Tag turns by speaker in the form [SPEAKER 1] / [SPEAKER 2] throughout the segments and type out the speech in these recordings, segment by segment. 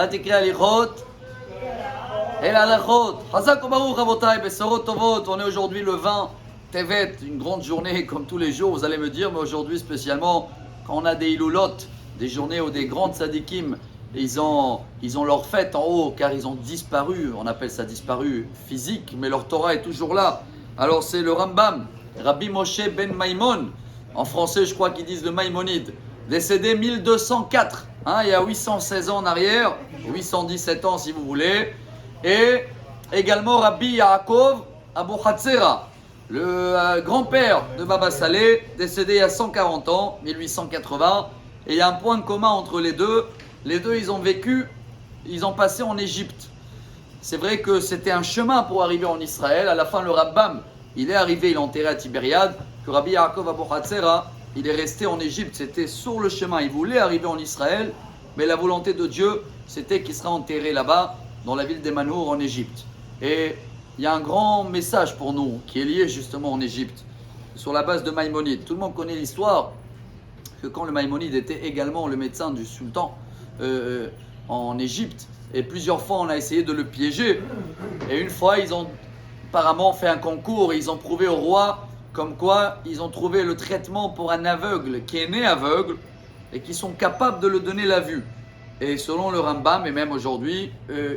[SPEAKER 1] תקראי הליכות et la halachot. Chazak u'baruch Rabotai, Besorot Tovot. On est aujourd'hui le 20 Tevet, une grande journée comme tous les jours, vous allez me dire, mais aujourd'hui spécialement, quand on a des ilulot, des journées où des grandes tzadikim, ils ont leur fête en haut, car ils ont disparu, on appelle ça disparu physique, mais leur Torah est toujours là. Alors c'est le Rambam, Rabbi Moshe ben Maimon, en français je crois qu'ils disent le Maïmonide, décédé 1204, il y a 816 ans en arrière, 817 ans si vous voulez, et également Rabbi Yaakov Abuchatzera, le grand-père de Baba Saleh, décédé il y a 140 ans, 1880, et il y a un point commun entre les deux, ils ont vécu, ils ont passé en Égypte. C'est vrai que c'était un chemin pour arriver en Israël, à la fin le Rambam, il est arrivé, il est enterré à Tibériade, que Rabbi Yaakov Abuchatzera, il est resté en Égypte, c'était sur le chemin, il voulait arriver en Israël, mais la volonté de Dieu, c'était qu'il sera enterré là-bas, dans la ville d'Emanour en Égypte. Et il y a un grand message pour nous qui est lié justement en Égypte, sur la base de Maïmonide. Tout le monde connaît l'histoire que quand le Maïmonide était également le médecin du sultan en Égypte, et plusieurs fois on a essayé de le piéger, et une fois ils ont apparemment fait un concours, et ils ont prouvé au roi comme quoi ils ont trouvé le traitement pour un aveugle qui est né aveugle et qui sont capables de le donner la vue. Et selon le Rambam, et même aujourd'hui,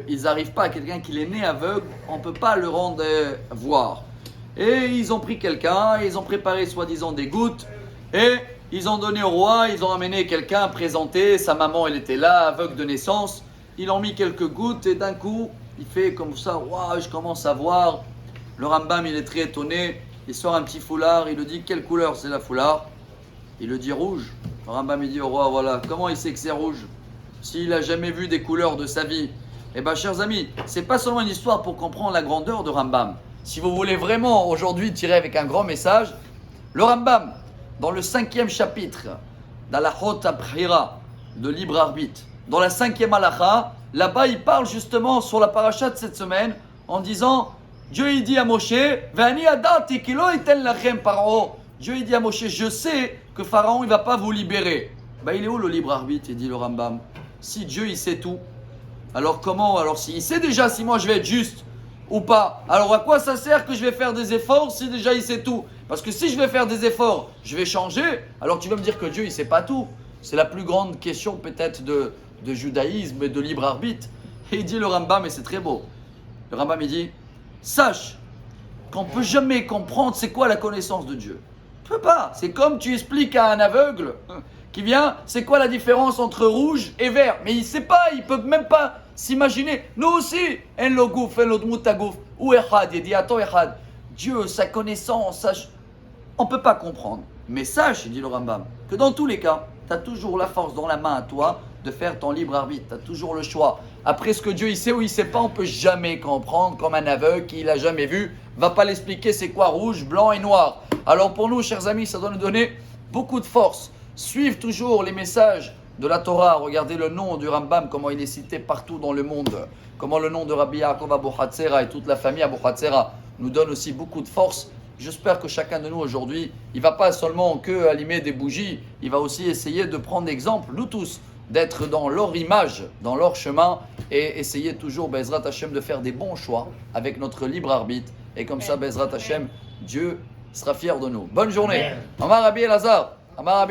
[SPEAKER 1] ils n'arrivent pas à quelqu'un qui est né aveugle, on ne peut pas le rendre voir. Et ils ont pris quelqu'un, ils ont préparé soi-disant des gouttes, et ils ont donné au roi, ils ont amené quelqu'un présenté, sa maman elle était là, aveugle de naissance, ils ont mis quelques gouttes, et d'un coup, il fait comme ça, waouh, je commence à voir. Le Rambam il est très étonné, il sort un petit foulard, il lui dit, quelle couleur c'est la foulard? Il le dit rouge. Le Rambam il dit au roi, voilà, comment il sait que c'est rouge s'il n'a jamais vu des couleurs de sa vie? Eh bien, chers amis, c'est pas seulement une histoire pour comprendre la grandeur de Rambam. Si vous voulez vraiment aujourd'hui tirer avec un grand message, le Rambam, dans le 5e chapitre d'Alachot Abchira, de libre arbitre, dans la 5e halakha, là-bas il parle justement sur la paracha de cette semaine en disant, Dieu il dit à Moshe, V'ani adati ki lo iten lachem Paro. Dieu il dit à Moshe, je sais que Pharaon il ne va pas vous libérer. Ben, il est où le libre arbitre, il dit le Rambam? Si Dieu il sait tout, alors comment? Alors s'il sait déjà si moi je vais être juste ou pas, alors à quoi ça sert que je vais faire des efforts si déjà il sait tout? Parce que si je vais faire des efforts, je vais changer, alors tu vas me dire que Dieu il sait pas tout. C'est la plus grande question peut-être de judaïsme et de libre arbitre. Et il dit le Rambam, et c'est très beau, le Rambam il dit, sache qu'on ne peut jamais comprendre c'est quoi la connaissance de Dieu. Tu peux pas, c'est comme tu expliques à un aveugle qui vient, c'est quoi la différence entre rouge et vert? Mais il ne sait pas, il ne peut même pas s'imaginer. Nous aussi, en logouf, en lodmoutagouf, ou echad, yediato echad. Dieu, sa connaissance, on ne peut pas comprendre. Mais sache, dit le Rambam, que dans tous les cas, tu as toujours la force dans la main à toi de faire ton libre arbitre. Tu as toujours le choix. Après, ce que Dieu il sait ou il ne sait pas, on ne peut jamais comprendre, comme un aveugle qui ne l'a jamais vu, va pas l'expliquer c'est quoi rouge, blanc et noir. Alors pour nous, chers amis, ça doit nous donner beaucoup de force. Suivre toujours les messages de la Torah. Regardez le nom du Rambam, comment il est cité partout dans le monde. Comment le nom de Rabbi Yaakov Abuchatzera et toute la famille Abuchatzera nous donne aussi beaucoup de force. J'espère que chacun de nous aujourd'hui, il ne va pas seulement que allumer des bougies, il va aussi essayer de prendre exemple, nous tous, d'être dans leur image, dans leur chemin et essayer toujours, Bezrat Hashem, de faire des bons choix avec notre libre arbitre. Et comme ça, Bezrat Hashem, Dieu sera fier de nous. Bonne journée. Amar Rabbi Elazar. Amar Rabbi